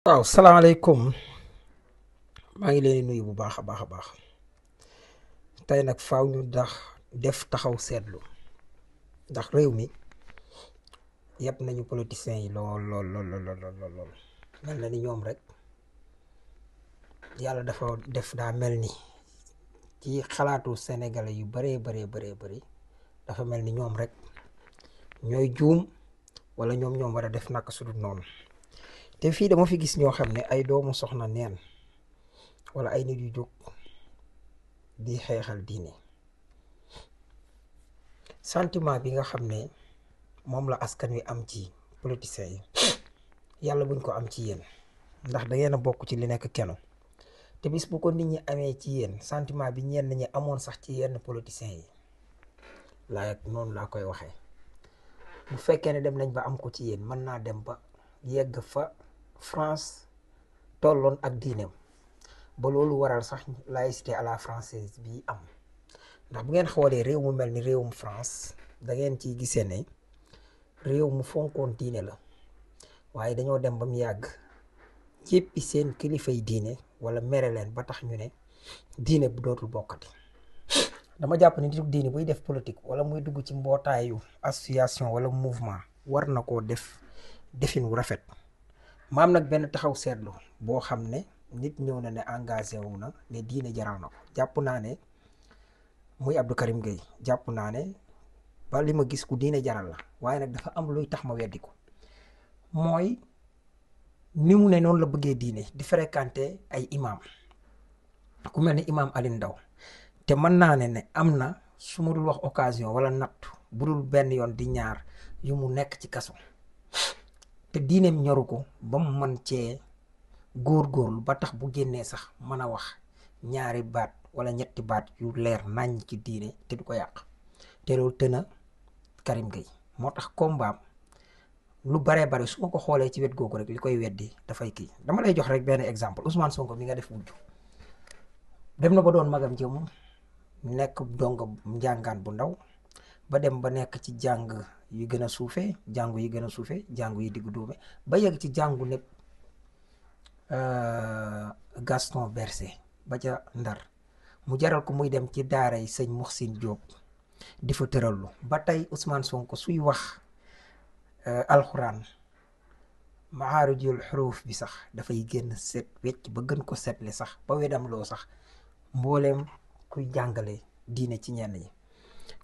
waaw salaamaaleykum maa ngi leen di nuyu bu baax a baax a baax tey nag faaw ñu def taxaw seetlu ndax réew mi yëpp nañu politiciens yi lool lool lool lool lool lool mel na ni ñoom rek yàlla dafa def daa mel ni ci xalaatu sénégalais yu bëree bëri dafa mel ni ñoom rek ñooy juum wala ñoom war a def naka su dul noonu te fii dama fi gis ñoo xam ne ay doomu soxna neen wala ay nit yu jóg di xeexal diine sentiment bi nga xam ne moom la askan wi am ci politiciens yi yàlla buñ ko am ci yéen ndax da ngeen a bokk ci li nekk keno te bis bu ko nit ñi amee ci yéen sentiment bi ñenn ñi amoon sax ci yenn politiciens yi noonu laa koy waxee bu fekkee ne dem nañ ba am ko ci yéen mën naa dem ba yegg fa France tolloon ak diineem ba loolu waral sax laïcité à la française bi am ndax bu ngeen xoolee réew mu mel ni réewum France da ngeen ciy gisee ne réew mu fonkoon diine la waaye dañoo dem ba mu yàgg jéppi seen kilifay diine wala mere leen ba tax ñu ne diine bu dootul bokkati. dama jàpp ne nitu diine buy def politique wala muy dugg ci mbootaayu association wala mouvement war na koo def defin wu rafet maam nag benn taxaw seetlu boo xam ne nit ñëw na ne engagé wu na ne diine jaral na ko jàpp naa ne muy Abdou Karim Gueye jàpp naa ne ba li ma gis ku diine jaral la waaye nag dafa am luy tax ma weddi ko mooy ni mu ne noonu la bëggee diine di fréquenter ay imam ku mel ni imam Alioune Ndao te mën naa ne am na su ma dul wax occasion wala nattu bu dul benn yoon di ñaar yu mu nekk ci kaso te diineem ñoru ko ba mu mën cee góorgóorlu ba tax bu génnee sax mën a wax ñaari baat wala ñetti baat yu leer naññ ci diine te du ko yàq te loolu tëna Karim Gueye moo tax combat lu baree bari su ma ko xoolee ci wet googu rek li koy weddi dafay kii dama lay jox rek benn exemple Ousmane Sonko mi nga def wujju dem na ba doon magam jëm nekk donga njàngaan bu ndaw ba dem ba nekk ci jàng yu gën a suufee jàngu yi gën a suufee jàngu yi diggu dóome ba yegg ci jàngu nekk Gaston Berger ba ca Ndar mu jaral ko muy dem ci daara yi sëñ Muxsin Diop di fa tërallu ba tey Ousmane Sonko suy wax alxuraan maxaarijul xuruuf bi sax dafay génn set wecc ba gën ko setle sax ba wedam loo sax mbooleem kuy jàngale diine ci ñenn ñi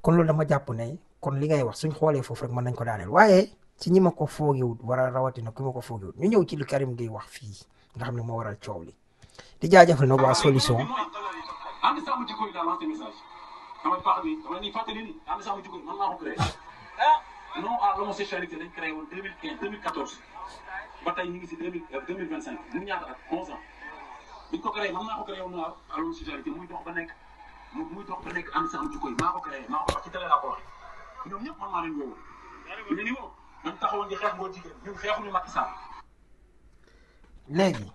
kon loolu dama jàpp ne kon li ngay wax suñ xoolee foofu rek mën nañ ko daaneel waaye ci ñi ma ko foogewut war a rawatina ki ma ko foogewut ñu ñëw ci lu Karim Gueye wax fii nga xam ne moo waral coow li di jaajëfal nag waa solution ànd sàmm jikko yi daal lancé message damay fàttali ni ànd sàmm jikko yi man maa ko créé non à l'homosexualité lañ créé woon 2015 2014 ba tey ñu ngi si 2025 mu ñaata at 11 ans biñ ko créé man maa ko créé woon à l'homosexualité muy dox ba nekk ànd sàmm jikko yi maa ko créé maa ko wax ci télé laa ko waxee ñoom ñëpp man maa leen woowu ñu ni woo dañ taxawoon di xeex ngoo jigéen ñun xeexuñu Macky Sall léegi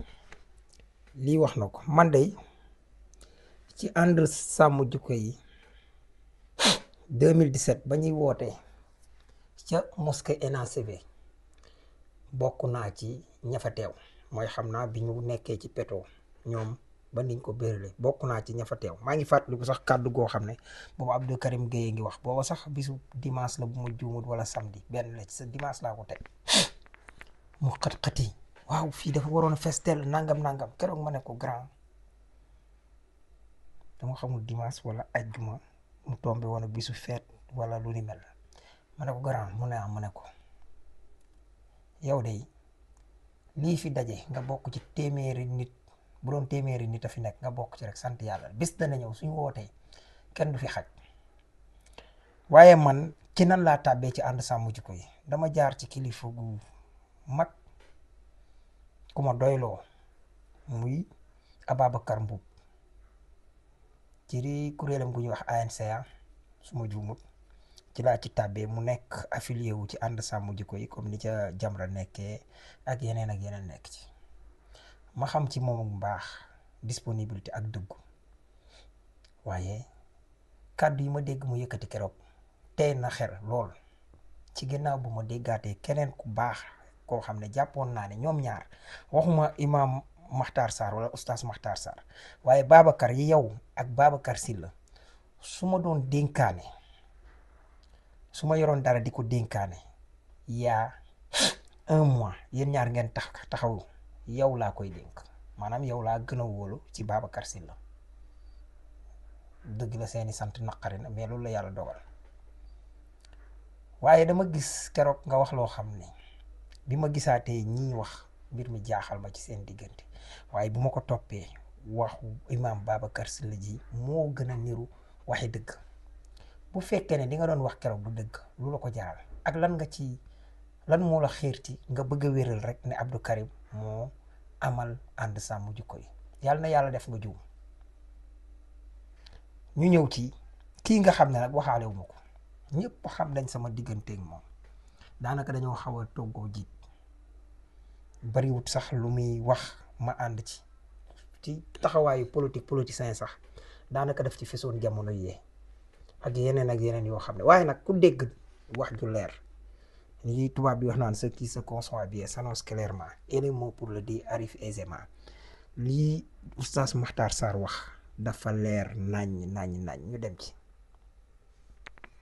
lii wax na ko man de ci ànd sàmm jikko yi 2017 ba ñuy wootee ca mosquée NACV bokk naa ci ña fa teew mooy xam naa bi ñu nekkee ci peto ñoom ba niñ ko bérale bokk naa ci ña fa teew maa ngi fàttaliku sax kàddu goo xam ne boobu Abdou Karim Gueye ngi wax booba sax bisu dimanche la bu ma juumut wala samedi benn la ci sa dimanche laa ko teg mu xat-xati waaw fii dafa waroon a festel nangam keroog ma ne ko grand dama xamul dimanche wala ajjuma mu tombé woon ak bisu feet wala lu ni mel ma ne ko grand mu ne am ma ne ko yow de lii fi daje nga bokk ci téeméeri nit bu doon téeméeri nit a fi nekk nga bokk ci rek sant yàlla bis dana ñëw suñu wootee kenn du fi xaj waaye man ci nan laa tàbbee ci ànd sàmm jikko yi dama jaar ci kilifa gu mag ku ma doyloo muy Ababacar Mbuub ci kuréelam gu ñuy wax ANCA su ma juumut ci laa ci tàbbee mu nekk affilié wu ci ànd sàmm jikko yi comme ni ca Jamra nekkee ak yeneen nekk ci ma xam ci moom bu baax disponibilité ak dëggu waaye kàddu yi ma dégg mu yëkkati keroog tey na xel lool ci ginnaaw bu ma déggaatee keneen ku baax koo xam ne jàppoon naa ne ñoom ñaar waxuma imam Makhtar Sarr wala oustaz Makhtar Sarr waaye Babacar yi yow ak Babacar Sylla su ma doon dénkaane su ma yoroon dara di ko dénkaane yaa 1 mois yéen ñaar ngeen taxaw yow laa koy dénk maanaam yow laa gën a wóolu ci Babacar Sylla dëgg la seeni sant naqari na mais loolu la yàlla dogal waaye dama gis keroog nga wax loo xam ne bi ma gisaatee ñii wax mbir mi jaaxal ma ci seen diggante waaye bu ma ko toppee waxu imam Babacar Sylla ji moo gën a niru waxi dëgg bu fekkee ne li nga doon wax keroog du dëgg lu la ko jaral ak lan moo la xiirti nga bëgg a wéral rek ne Abdou Karim moo amal ànd sàmm jikko yi yàlla na yàlla def nga juum ñu ñëw ci kii nga xam ne nag waxaale wu ma ko ñëpp xam nañ sama digganteeg moom daanaka dañoo xaw a toggoo jiit bariwut sax lu muy wax ma ànd ci taxawaayu politicien sax daanaka daf ci fesoon jamono yee ak yeneen yoo xam ne waaye nag ku dégg wax ju leer li tubaab bi wax naan ce qui se conçoit bien s'annonce clairement et les mots pour le dire arrivent aisément lii oustaz Makhtar Sarr wax dafa leer nañ ñu dem ci.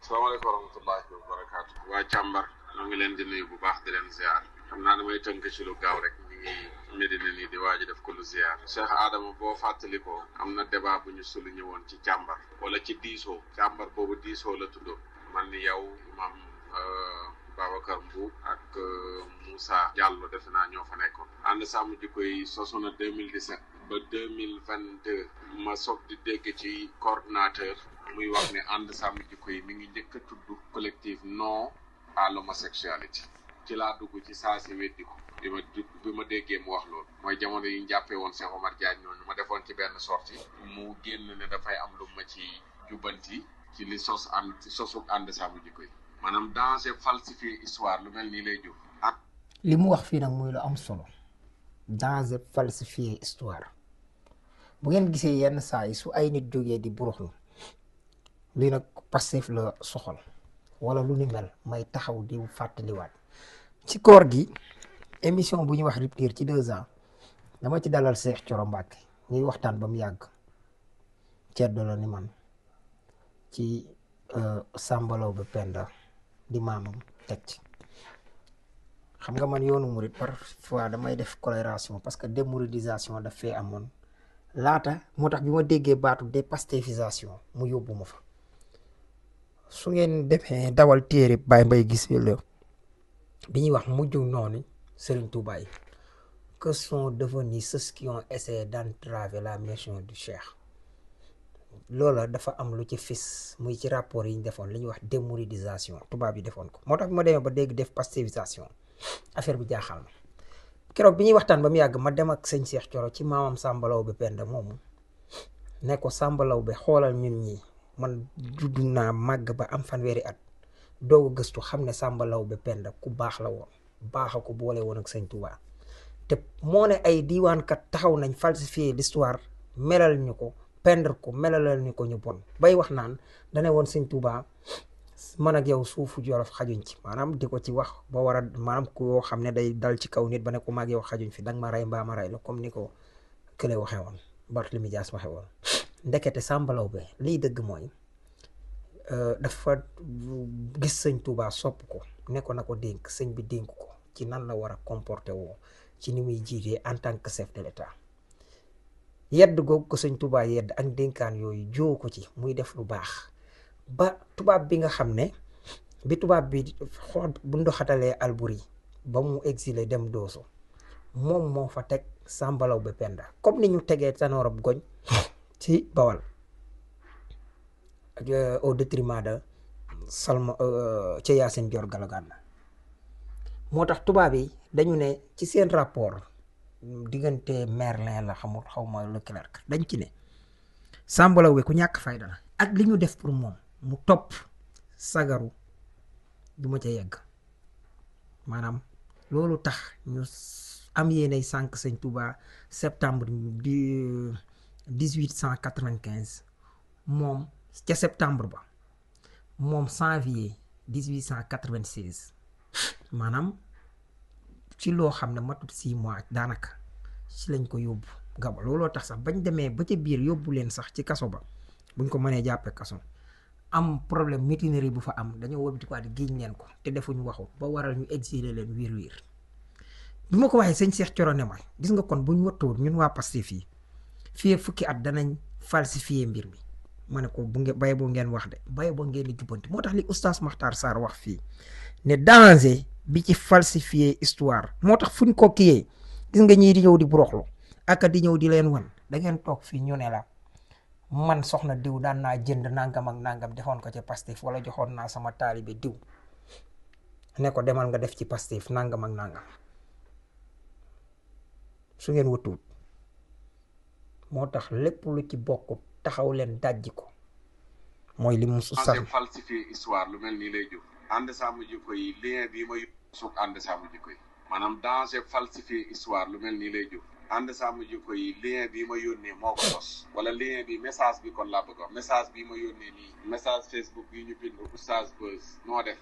salaamaaleykum wa rahmatullahi wa barakaatu. waa càmbar ñoo ngi leen di nuyu bu baax di leen ziar xam naa damay tënk ci lu gaaw rek ñu ngi Medina nii di waaj def ko lu ziar Cheikh Adama boo fàttalikoo am na débat bu ñu souligné woon ci càmbar wala ci diisoo càmbar boobu diisoo la tuddoon man ni yow imam Babacar Mbuub ak Moussa Diallo defe naa ñoo fa nekkoon ànd sàmm jikko yi sosu na 2017 ba 2022 ma soog di dégg ci coordinateur muy wax ne ànd sàmm jikko yi mi ngi njëkk a tudd collectif non à l'homosexualité ci laa dugg ci saa si weddi ko bi ma déggee mu wax loolu mooy jamono yi ñu jàppee woon Cheikh Omar Diagne ñooñu ma defoon ci benn sortie mu génn ne dafay am lu ma ci jubbanti ci li sosu ànd sàmm jikko yi maanaam danger falsifier histoire lu mel nii lay jur ak li mu wax fii nag muy lu am solo danger falsifier histoire bu ngeen gisee yenn saa yi su ay nit jógee di buruxlu lii nag Pastef la soxal wala lu ni mel may taxaw di fàttaliwaat ci koor gi émission bu ñuy wax rupture ci 2 ans dama ci dalal Cheikh Thioro Mbacké ñuy waxtaan ba mu yàgg ceddo la ni man ci sàmbalaw ba penda di maamam teg ci xam nga man yoonu murit parfois damay def colération parce que démouridisation daf fee amoon laata moo tax bi ma déggee baatu dépastéfisation mu yóbbu ma fa su ngeen demee dawal téere Baye Mbaye gis la bi ñuy wax mujj noonu Serigne Touba yi que sont devenus ceux qui ont essayé d'entraver la mission du Cheikh loola dafa am lu ci fis muy ci rapport yi ñu defoon li ñuy wax démouridisation tubaab yi defoon ko moo tax bi ma demee ba dégg dépastéfisation affaire bi jaaxal na keroog bi ñuy waxtaan ba mu yàgg ma dem ak sëñ Cheikh Thioro ci maamam Sambalaw bi Penda moomu ne ko Sambalaw bi xoolal ñun ñi man juddu naa màgg ba am fanweeri at doog a gëstu xam ne Sambalaw bi Penda ku baax la woon baax a ko boole woon ak sëñ Touba te moo ne ay diiwaankat taxaw nañ falsifier l'histoire melal ñu ko pendre ko melalal ñu ko ñu bon bay wax naan dane woon sëñ Touba man ak yow suufu Jolof xajuñ ci maanaam di ko ci wax ba war a maanaam koo xam ne day dal ci kaw nit ba ne ko maag yow xajuñ fi danga ma rey mbaa ma rey la comme ni ko kële waxe woon Barthélémy Dias waxe woon ndekete Sambalaw be liy dëgg mooy dafa gis sëñ Touba sopp ko ne ko na ko dénk sëñ bi dénk ko ci nan la war a comporter woo ci ni muy jiitee en tant que chef de l'État yedd googu ko sëñ Touba yedd ak dénkaan yooyu joo ko ci muy def lu baax ba tubaab bi nga xam ne bi tubaab bi xool bu ndoxatalee Albury ba mu exilé dem Dooso moom moo fa teg Sambalaw be Penda comme ni ñu tegee Tanor Goñ ci Bawal au détriment de Salma ca Yacine Dior Galagana moo tax tubaab yi dañu ne ci seen rapport diggante Merlin la xaw ma Leclerc dañ ci ne Sambalaw be ku ñàkk fayda la ak li ñu def pour moom mu topp sagaru du ma ca yegg maanaam loolu tax ñu am yéenay sànq sëñ Touba septembre 1895 moom ca septembre ba moom janvier 1896 maanaam ci loo xam ne matut 6 mois daanaka ci lañ ko yóbbu Gabon. looloo tax sax bañ demee ba ca biir yóbbu leen sax ci kaso ba buñ ko mënee jàppee kaso am problème mutinerie bu fa am dañoo wëbati ko at giiñ leen ko te defuñu waxu ba waral ñu exiler leen wiir bi ma ko waxee sëñ Cheikh Thioro ne ma gis nga kon buñ wattuwut ñun waa Pastef fii fukki at danañ falsifier mbir mi. ma ne ko bu ngeen bay boo ngeen wax de bay boo ngeen di jubbanti moo tax li oustaz Makhtar Sarr wax fii ne danger bi ci falsifier histoire moo tax fuñ ko kiyee gis nga ñii di ñëw di buroxlu ak di ñëw di leen wan da ngeen toog fii ñu ne la man soxna diw daan naa jënd nangam ak nangam defoon ko ci Pastef wala joxoon naa sama taalibe diw ne ko demal nga def ci Pastef nangam ak nangam su ngeen wëtuwut moo tax lépp lu ci bokk taxaw leen dajji ko mooy li mu sax falsifier histoire lu mel nii lay jur ànd sàmm jikko yi lien bi ma suuk ànd sàmm jikko yi maanaam danger falsifier histoire lu mel nii lay jur ànd sàmm jikko yi lien bi ma yónnee moo ko sos wala lien bi message bi kon laa bëgg wax message bi ma yónnee nii message Facebook bi ñu bind Oustaz Buzz noo def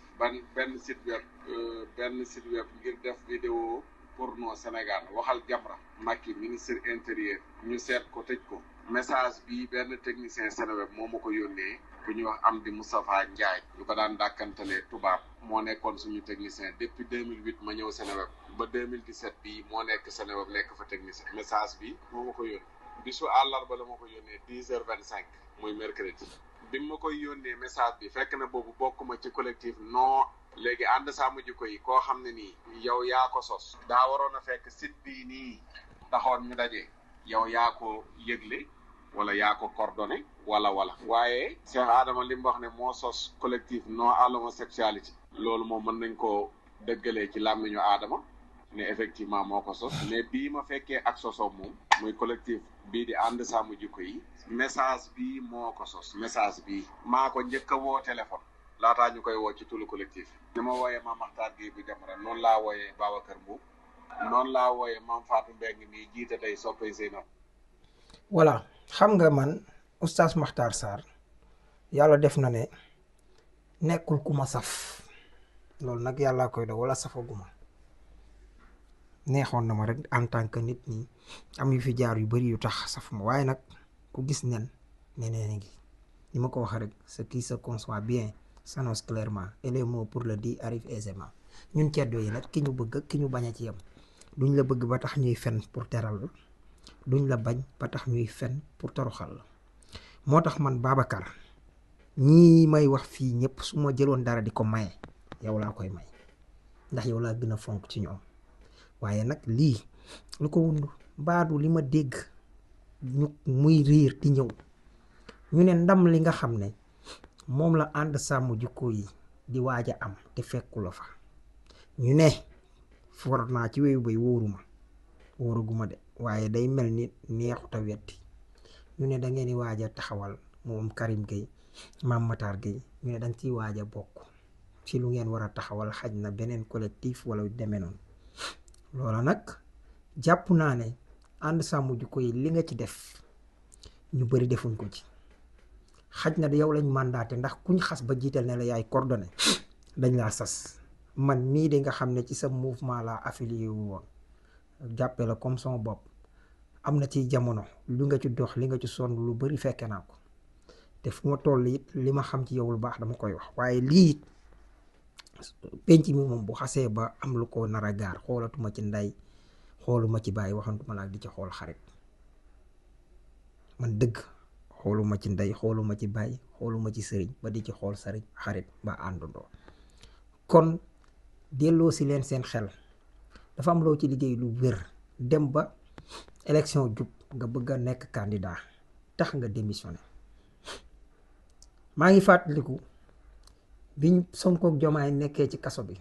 benn site web ngir def vidéo porno Sénégal waxal Jamra Macky ministre intérieur ñu seet ko tëj ko message bi benn technicien Seneweb moo ma ko yónnee bu ñuy wax Amdi Moustapha Ndiaye ñu ko daan dàkkantalee tubaab moo nekkoon suñu technicien depuis 2008 ma ñëw Seneweb ba 2017 bii moo nekk Seneweb nekk fa technicien message bi moo ma ko yónnee bisu àllarba la ma ko yónnee 10h25 muy mercredi bi ma koy yónnee message bi fekk na boobu bokkuma ci collectif non léegi ànd sàmm jikko yi koo xam ne nii yow yaa ko sos daa waroon a fekk site bii nii taxoon ñu daje yow yaa ko yëgle wala yaa ko coordonné wala waaye Cheikh Adama li mu wax ne moo sos collectif non à l'homosexualité loolu moom mën nañ ko dëggalee ci làmmiñu Adama ne effectivement moo ko sos mais bii ma fekkee ak sosoom moom muy collectif bii di ànd sàmm jikko yi message bii moo ko sos message bii maa ko njëkk a woo téléphone laataa ñu koy woo ci tulu collectif ni ma wooyee Mame Makhtar Gueye bu Jamra noonu laa wooyee Babacar Mbow noonu laa wooyee Mame Fatou Mbengue mii jiite tey soppay Zeynab. voilà xam nga man oustaz Makhtar Sarr yàlla def na ne nekkul ku ma saf loolu nag yàllaa koy def wala safaguma neexoon na ma rek en tant que nit ñi am yu fi jaar yu bari yu tax safuma waaye nag ku gis nen neneen ngi ni ma ko waxee rek ce qui se conçoit bien s'annonce clairement et les mots pour le dire arrivent aisément ñun ceddo yi nag ki ñu bëgg ak ki ñu bañ a ci yem duñ la bëgg ba tax ñuy fen pour teral la duñ la bañ ba tax ñuy fen pour toroxal la moo tax man Babacar ñii may wax fii ñëpp su ma jëloon dara di ko maye yow laa koy may ndax yow laa gën a fonk ci ñoom waaye nag lii lu ko wund baadu li ma dégg ñu muy riir di ñëw ñu ne ndam li nga xam ne moom la ànd sàmm jikko yi di waaj a am te fekku la fa ñu ne for naa ci wéyu bay wóoruguma de waaye day mel ni neexuta wetti ñu ne da ngeen di waaj a taxawal moom Karim Gueye Mame Matar Gueye ñu ne da nga ciy waaj a bokk ci lu ngeen war a taxawal xaj na beneen collectif wala demee noonu loola nag jàpp naa ne ànd sàmm jikko yi li nga ci def ñu bari defuñ ko ci xaj na yow lañ mandaté ndax kuñ xas ba jiital ne la yaay coordonné dañ laa sas man mii de nga xam ne ci sa mouvement laa affilié wu woon jàppee la comme son bopp am na ci jamono lu nga ci dox li nga ci sonn lu bari fekke naa ko te fu ma toll it li ma xam ci yow lu baax dama koy wax waaye lii penc mi moom bu xasee ba am lu ko nar a gaar xoolatuma ci ndey xooluma ci bàyyi waxantuma laa di ci xool xarit man dëgg xooluma ci ndey xooluma ci bàyyi xooluma ci sëriñ ba di ci xool sëriñ xarit ba àndandoo kon delloo si leen seen xel dafa am loo ci liggéey lu wér dem ba élection jub nga bëgg a nekk candidat tax nga démissionné maa ngi fàttaliku biñ Sonko ak Diomaye nekkee ci kaso bi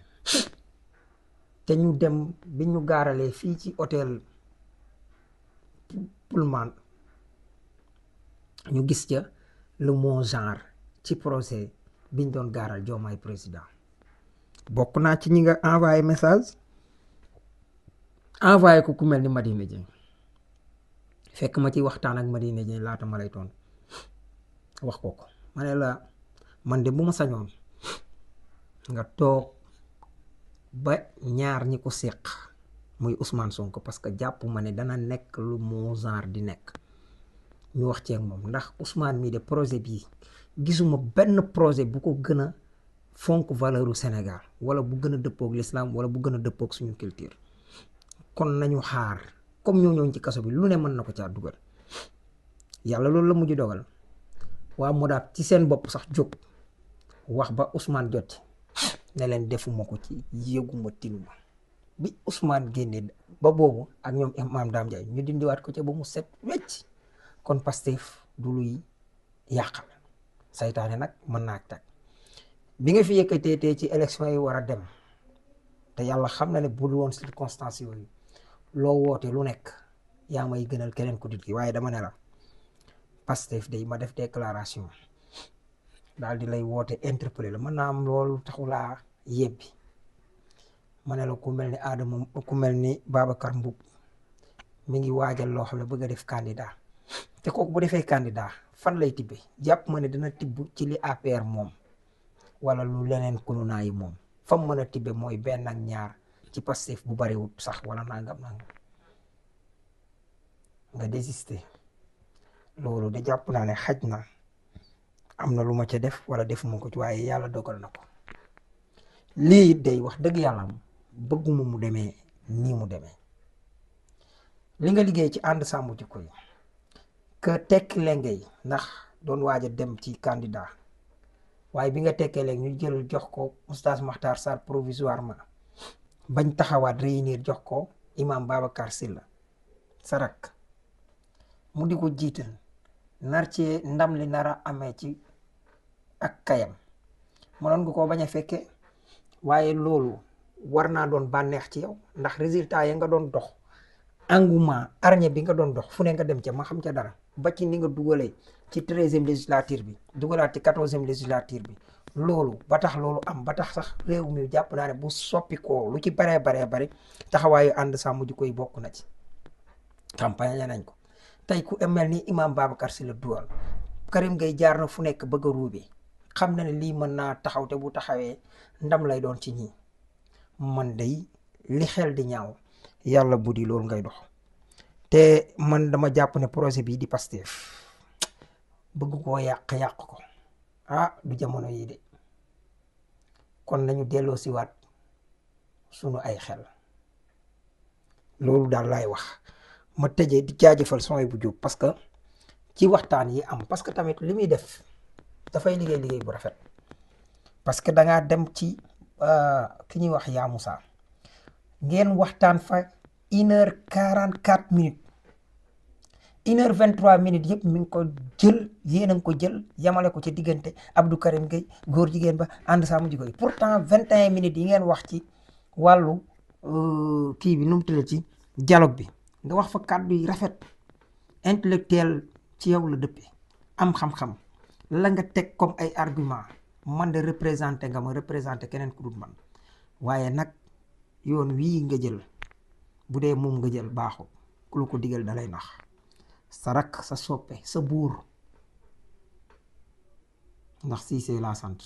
te ñu dem bi ñu gaaralee fii ci hôtel Pullman ñu gis ca le mot genre ci procès biñ doon gaaral Diomaye président bokk naa ci ñi nga envoyé message envoyé ko ku mel ni Madina Dieng fekk ma ci waxtaan ak Madina Dieng laata ma lay toon wax ko ma ne la man de bu ma sañoon nga toog ba ñaar ñi ko séq muy Ousmane Sonko parce que jàpp ma ne dana nekk lu moo genre di nekk ñu wax ceeg moom ndax Ousmane mii de projet bii gisuma benn projet bu ko gën a fonk valeur u Sénégal wala bu gën a dëppoog l'islam wala bu gën a dëppoog suñu culture kon nañu xaar comme ñoo ñooñ ci kaso bi lu ne mën na ko caa dugal yàlla loolu la mujj dogal waa Modaab ci seen bopp sax jóg wax ba Ousmane jot ne leen defuma ko ci yëguma tinuma bi Ousmane génne ba boobu ak ñoom Imam Dame Ndiaye ñu dindiwaat ko ca ba mu set wecc kon Pastef du luy yàqal saytaane nag mën naa tag bi nga fi yëkkatee tey ci élection yi war a dem te yàlla xam na ne bu dul woon circonstance yooyu loo woote lu nekk yaa may gënal keneen ku dit ki waaye dama ne la Pastef day ma def déclaration daal di lay woote interpellé la mën naa am loolu taxulaa yebbi ma ne la ku mel ni Adama ku mel ni Babacar Mboup mi ngi waajal loo xam ne bëgg a def candidat te kooku bu defee candidat fan lay tibbe jàpp ma ne dina tibb ci li APR moom wala lu leneen kunu naa yi moom fam mën a tibbe mooy benn ak ñaar ci Pastef bu bariwut sax wala nangam nga désister loolu de jàpp naa ne xaj na am na lu ma ca def wala defuma ko ci waaye yàlla dogal na ko lii day wax dëgg yàlla bëgguma mu demee nii mu demee li nga liggéey ci ànd sàmm jikko yi que tekki lenge yi ndax doon waaj a dem ci candidat waaye bi nga tekkee léegi ñu jël jox ko oustaz Makhtar Sarr provisoirement bañ taxawaat réunir jox ko imam Babacar Sylla sarak mu di ko jiital nar ci ndam li nar a amee ci ak kayam mënoon nga koo bañ a fekkee waaye loolu war naa doon bànneex ci yow ndax résultat ya nga doon dox engouement arñe bi nga doon dox fu ne nga dem ca ma xam ca dara ba ci ni nga dugalee ci 13e législature bi dugalaat ci 14e législature bi loolu ba tax loolu am ba tax sax réew mi jàpp naa ne bu soppi ko lu ci baree bari taxawaayu ànd sàmm jikko yi bokk na ci campagne nañ ko tey ku mel ni imam Babacar Sylla duwal Karim Gueye jaar na fu nekk bëgg a ruubi xam na ne lii mën naa taxaw te bu taxawee ndam lay doon ci ñii man day li xel di ñaaw yàlla bu di loolu ngay dox te man dama jàpp ne projet bii di Pastef bëgg koo yàq ko du jamono yii de kon nañu delloo siwaat sunu ay xel loolu daal laay wax ma tëjee di jaajëfal sooy bu jóg parce que ci waxtaan yi am parce que tamit li muy def dafay liggéey bu rafet parce que dangaa dem ci ki ñuy wax yaa Moussa ngeen waxtaan fa 1h44 minutes 1h23 minutes yëpp mi ngi ko jël yéen a ngi ko jël yamale ko ci diggante Abdou Karim Gueye góor jigéen ba ànd sàmm jikko yi pourtant 21 minutes yi ngeen wax ci wàllu kii bi nu mu tudd ci dialogue bi nga wax fa kàddu yi rafet intellectuel ci yow la dëppee am xam-xam la nga teg comme ay argument man de représenté nga ma représenté keneen ku dul man waaye nag yoon wii nga jël bu dee moom nga jël baaxul ku la ko digal dalay nax sa rakk sa soppe sa buur ndax Cissé laa sant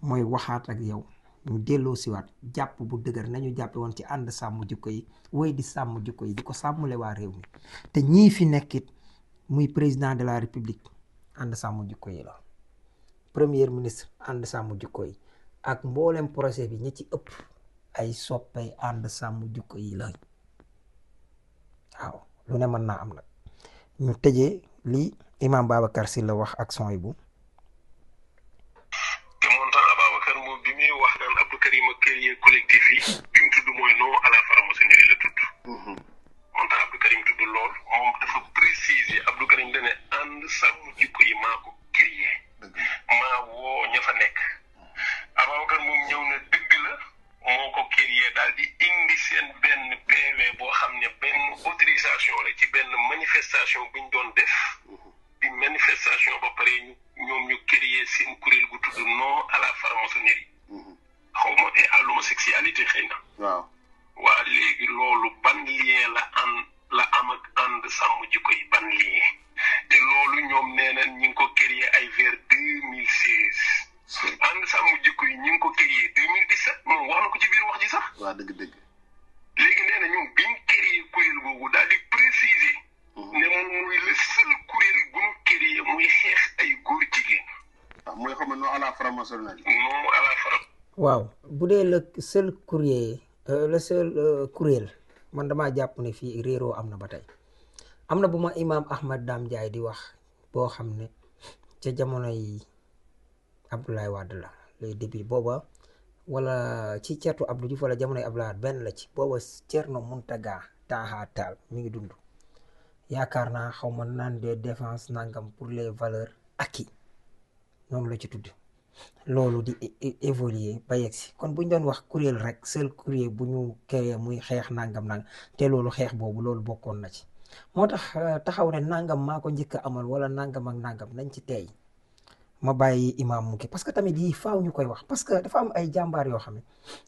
mooy waxaat ak yow ñu delloo siwaat jàpp bu dëgër nañu jàppe woon ci ànd sàmm jikko yi woy di sàmm jikko yi di ko sàmmule waa réew mi te ñii fi nekkit muy président de la république ànd sàmm jikko yi la premier ministre ànd sàmm jikko yi ak mboolem projet bi ñi ci ëpp ay soppay ànd sàmm jikko yi la waaw lu ne mën naa am nag ñu tëjee li imam Babacar Sylla wax ak son bu te montant Ababacar moom bi muy wax naan Abdou Karim ak créer collectif yi bi mu tudd mooy non à la franc-maçonnerie la tudd montant Abdou Karim tudd lool moom dafa préciser Abdou Karim dane ànd sàmm jikko yi maa ko créer maa woo ña fa nekk Ababacar moom ñëw na dëgg la moo ko créer daal di indi seen benn PV boo xam ne benn autorisation la ci benn manifestation buñ doon def di manifestation ba pare ñoom ñu créer seen kuréel gu tudd non à la franc-maçonnerie xaw ma et à l'homosexualité xëy na waaw waa léegi loolu ban lien la am ak ànd sàmm jikko yi ban lien te loolu ñoom nee na ñi ngi ko créer ay vers 2016 ànd sàmm jikko yi ñi ngi ko créer 2017 moom wax na ko ci biir wax ji sax waa dëgg-dëgg léegi nee na ñoom xam ne non à la franc-maçonnerie. non à la franc. waaw bu dee le seul courrier le seul kuréel man damaa jàpp ne fii réeroo am na ba tey am na bu ma imaam Ahmad Dame Ndiaye di wax boo xam ne ca jamono yi Abdoulaye Wade la les début booba wala ci ceetu Abdou Diouf wala jamono yi Abdoulaye Wade benn la ci booba Thierno Mountaga Taha Tall mi ngi dund yaakaar naa xaw ma naan des défense nangam pour les valeurs acquis noonu la ci tudd loolu di évoluer ba yegg si kon bu ñu doon wax kuréel rek seul kuréel bu ñu créé muy xeex nangam nangam te loolu xeex boobu loolu bokkoon na ci moo tax taxaw ne nangam maa ko njëkk a amal wala nangam ak nangam nañ ci teey ma bàyyi imaam mu ki parce que tamit yii faaw ñu koy wax parce que dafa am ay jàmbaar yoo xam ne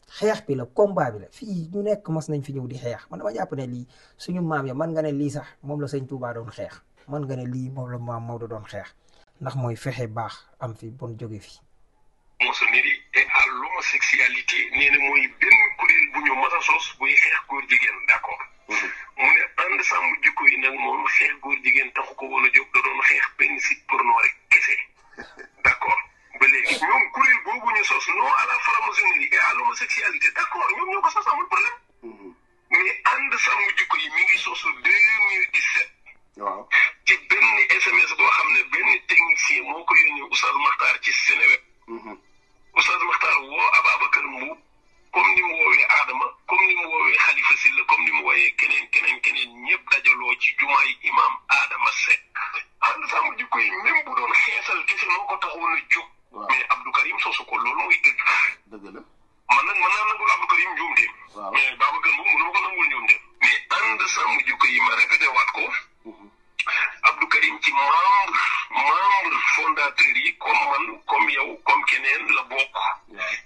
xeex bi la combat bi la fii ñu nekk mas nañ fi ñëw di xeex man dama jàpp ne lii suñu maam ya man nga ne lii sax moom la sëñ Touba doon xeex man nga ne lii moom la maam Maodo doon xeex ndax mooy fexe baax am fi bon jóge fi. maçonnerie et à l'homosexualité nee na mooy benn kuréel bu ñu mas a sos buy xeex góor jigéen d'accord mu ne ànd sàmm jikko yi nag moom xeex góor jigéen taxu ko woon a jóg da doon xeex benn site porno rek kese d'accord ba léegi ñoom kuréel boobu ñu sos non à la franc-maçonnerie et à l'homosexualité d'accord ñoom ñoo ko sos amul problème mais ànd sàmm jikko yi mi ngi sosu 2017 waaw ci benn SMS boo xam ne benn technicien moo ko yónnee Oustaz Makhtar ci Seneweb Oustaz Makhtar woo Ababacar Mbuub comme ni mu woowee Adama comme ni mu woowee Khalifa Silla comme ni mu woowee keneen ñëpp dajaloo ci jumaay imam Adama Seck ànd sàmm jikko yi même bu doon xeesal kese moo ko taxoon a jóg mais Abdou Karim sosu ko loolu mooy dëgg dëgg la man nag mën naa nangul Abdou Karim njuumte mais Babacar Mbuub mënu ma ko nangul njuumte mais ànd sàmm jikko yi ma répété waat ko Abdou Karim ci membre fondateur yi comme man comme yow comme keneen la bokk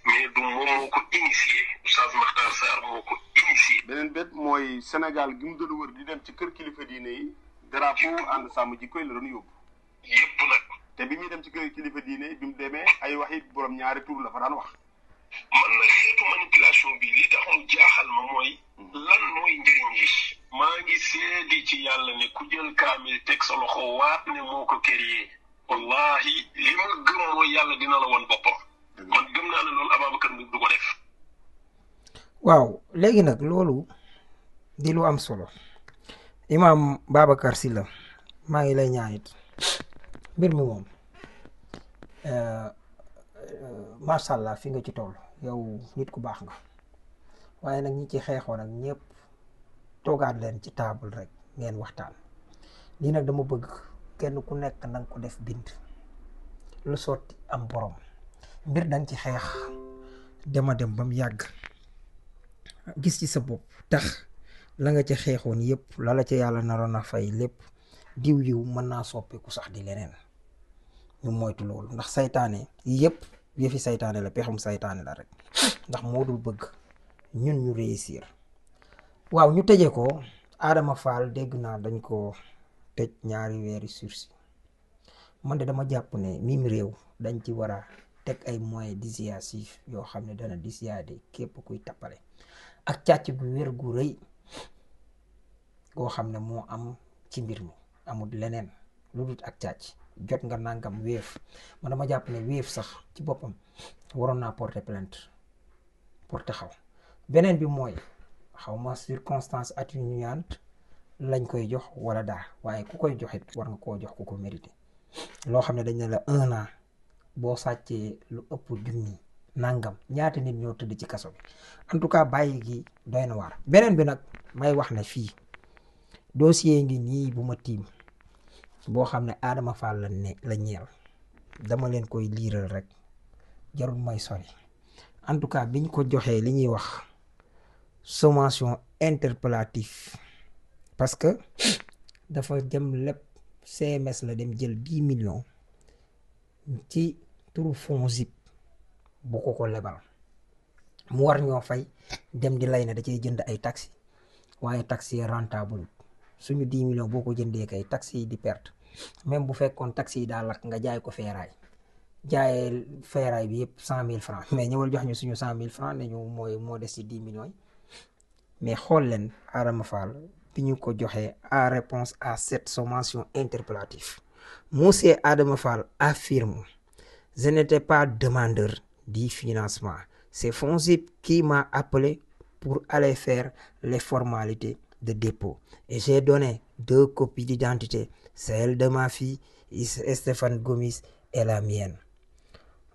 mais du moom moo ko initié Oustaz Makhtar Sarr moo ko initié. beneen bét mooy Sénégal gi mu doon wër di dem ci kër kilifa diine yi drapeau ànd sàmm jikko yi la doon yóbbu. yëpp nag. te bi muy dem ci kër kilifa diine yi bi mu demee ay waxi borom ñaari tur la fa daan wax. man nag xeetu manipulation bi li tax mu jaaxal ma mooy. lan mooy njëriñ yi. maa ngi seedi ci yàlla ne ku jël kaamil teg sa loxo waat ne moo ko créé wallahi li ma gëm mooy yàlla dina la woon boppam man gëm naa ne loolu Ababacar Mbuub du ko def. waaw léegi nag loolu di lu am solo imaam Babacar Sylla maa ngi lay ñaanit mbir mi moom macha allah fi nga ci toll yow nit ku baax nga waaye nag ñi ci xeexoon ak ñëpp toogaat leen ci table rek ngeen waxtaan lii nag dama bëgg kenn ku nekk na nga ko def bind lu sotti am borom mbir danga ci xeex dema dem ba mu yàgg gis ci sa bopp tax la nga ca xeexoon yëpp la ca yàlla naroon a fay lépp diw yiw mën naa soppeeku sax di leneen ñu moytu loolu ndax saytaane yëpp yëfi saytaane la pexum saytaane la rek ndax moo dul bëgg ñun ñu réussir. waaw ñu tëjee ko Adama Fall dégg naa dañ ko tëj 2 weeri sursis man de dama jàpp ne mim réew dañ ci war a teg ay moyens dissuasifs yoo xam ne dana dissuader képp kuy tappale ak càcc gu wér gu rëy goo xam ne moo am ci mbir mi amul leneen lu dul ak càcc jot nga nangam Wave man dama jàpp ne Wave sax ci boppam waroon naa porter plainte pour taxaw beneen bi mooy xaw ma circonstance atténuante lañ koy jox wala daa waaye ku koy joxit war nga koo jox ku ko mérité loo xam ne dañ ne la 1 an boo sàccee lu ëpp junni nangam ñaata nit ñoo tëdd ci kaso bi en tout cas bàyyi gi doy na waar. beneen bi nag may wax ne fii dossier ngi nii bu ma tiim boo xam ne Adama Fall la ñeel dama leen koy liiral rek jarul may sori en tout cas biñ ko joxee li ñuy wax sommation interpellative parce que dafa dem lépp CMS la dem jël 10 millions ci turu FONGIP bu ko lebal mu war ñoo fay dem di lay ne da cey jënd ay taxi waaye taxi yi rentable suñu 10 millions boo ko jëndee kay taxi yi di perte même bu fekkoon taxi yi daa lakk nga jaay ko feeraay jaayee feeraay bi yëpp 100 000 francs mais ñëwal jox ñu suñu 100 000 francs ne ñu moo des ci 10 millions yi mais xool leen Adama Fall bi ñu ko joxee en réponse à cette sommation interpellative monsieur Adama Fall affirme Je n'étais pas demandeur du financement. C'est FONGIP qui m'a appelé pour aller faire les formalités de dépôt. Et j'ai donné 2 copies d'identité, celle de ma fille, Stéphane Gomis, et la mienne.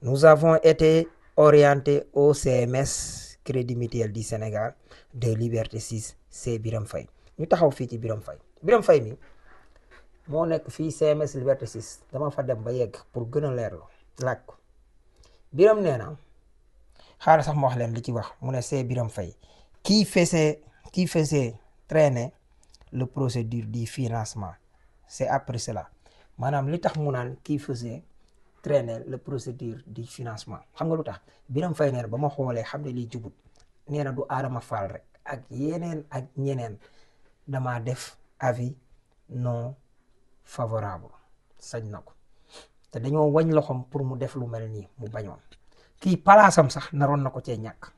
Nous avons été orientés au CMS Crédit Mutuel du Sénégal de Liberté 6 c'est Biram Faye. ñu taxaw fii ci Biram Faye mi moo nekk fii CMS Liberté 6 dama fa dem ba yegg pour gën a leerlu laaj ko Biram nee na xaaral sax ma wax leen li ci wax mu ne c'est Biram Faye qui faisait traîner le procédure du financement. C'est après cela maanaam li tax mu naan qui faisait traîner le procédure du financement xam nga lu tax Biram Faye nee na ba ma xoolee xam ne liy jubut nee na du Adama Fall rek ak yeneen ak ñeneen dama def avis non favorable sañ na ko te dañoo wañ loxoom pour mu def lu mel nii mu bañoon kii palaasam sax naroon na ko cee ñàkk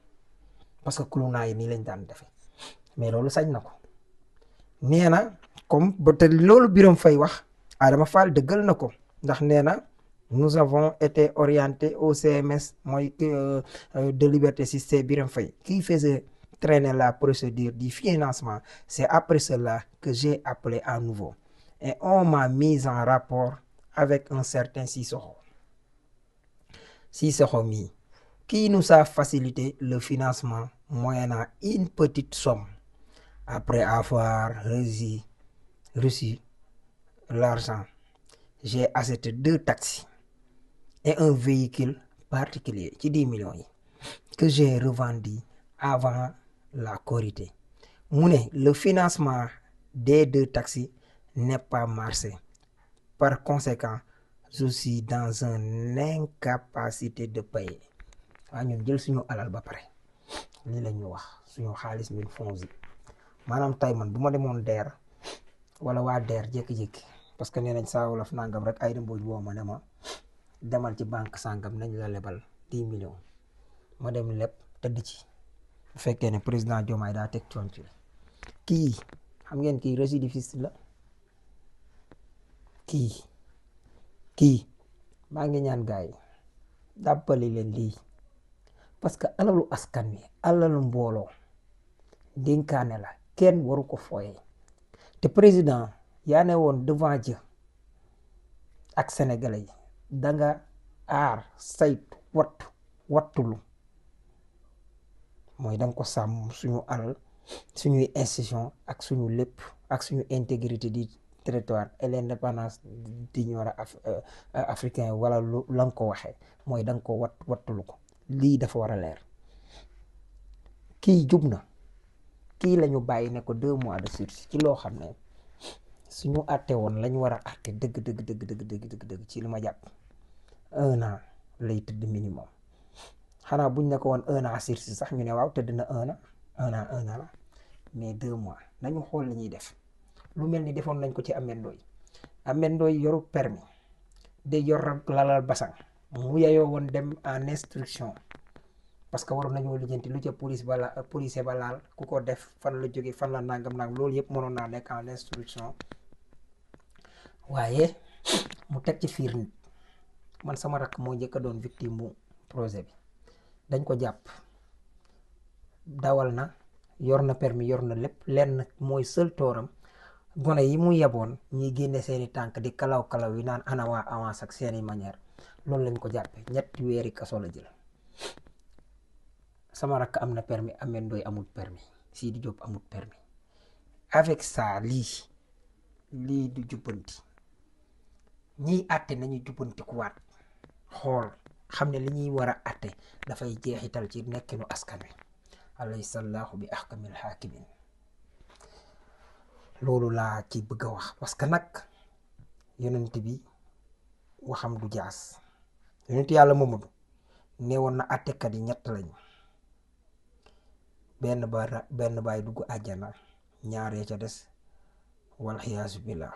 parce que kulunaa yi nii lañ daan defee mais loolu sañ na ko nee na comme ba te loolu Biram Faye wax Adama Fall dëggal na ko ndax nee na nous avons été orientés au CMS mooy de Liberté 6 c'est Biram Faye qui faisait traîner la procédure du financement. C'est après cela que j'ai appelé à nouveau et on m'a mis en rapport avec un certain Sissoko mi qui nous a facilité le financement moyennant une petite somme après avoir reçu l'argent. J'ai acheté 2 taxis et un véhicule particulier ci 10 millions yi que j'ai revendu avant la Korité. Le financement des 2 taxis n'est pas marché. Par conséquent, je suis dans une incapacité de payer. ñun jël suñu alal ba pare lii la ñu wax suñu xaalis min FONGIP maanaam tey man bu ma demoon DER wala waa DER jékki-jékki parce que nee nañ Saa Wolof nangam rek ay dëmbooj woo ma ne ma demal ci banque sangam nañ la lebal 10 millions ma dem leb tëdd ci bu fekkee ne président Diomaye daa teg coon ci kii xam ngeen kii récidiviste la kii maa ngi ñaan gaay dàppali leen lii parce que alalu askan wi alalu mbooloo dénkaane la kenn waru ko fooyee te président yaa ne woon devant Dieu ak sénégalais yi danga aar saytu wattulu mooy danga ko sàmm suñu alal suñuy institution ak suñu lépp ak suñu intégrité du territoire et l'indépendance d'Union africain wala lu la nga ko waxee mooy danga ko wattulu ko lii dafa war a leer kii jub na kii lañu bàyyi ne ko 2 mois de sursis ci loo xam ne suñu àtte woon lañu war a àtte dëgg ci li ma jàpp 1 an lay tëdd minimum xanaa buñ ne ko woon 1 an sursis sax ñu ne waaw tëdd na 1 an la mais 2 mois nañu xool li ñuy def lu mel ni defoon nañ ko ci Ameth Ndoye yoru permis de yor lalal basang mu yayoo woon dem en instruction parce que waroon nañoo lijjanti lu ca police ba laal ku ko def fan la jóge fan la nangam loolu yëpp mënoon naa nekk en instruction waaye mu teg ci fiir nit man sama rakk moo njëkk a doon victime bu projet bi dañ ko jàpp dawal na yor na permis yor na lépp lenn mooy seul tooram gone yi mu yeboon ñuy génne seeni tànk di kalaw yi naan ana waa avance ak seeni manière loolu lañ ko jàppe 3 weeri kaso la jël sama rakk am na permis Ameth Ndoye amul permis Sidi Diop amul permis avec ça lii du jubbanti ñiy àtte nañu jubbanti ku waat xool xam ne li ñuy war a àtte dafay jeexital ci nekkinu askan wi alaysa llaahu bi ahkamil haakimin loolu laa ci bëgg a wax parce que nag yonent bi waxam du jaas yonent yàlla Mamadu nee woon na àttekat yi 3 lañu benn baay dugg àjjana 2 ca des wal xiyaasu billah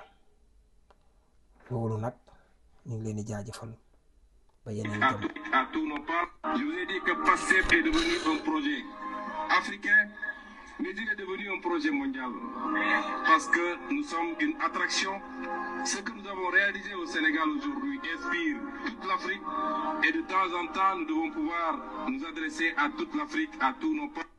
loolu nag ñu ngi leen di jaajëfal ba yeneen jëm. À tous nos parts, je vous ai dit que PASTEF est devenu un projet africain, mais il est devenu un projet mondial. Parce que nous sommes une attraction. Ce que nous avons réalisé au Sénégal aujourd'hui inspire toute l'Afrique et Et de temps en temps, nous devons pouvoir nous adresser à toute l'Afrique, à tous nos peuples.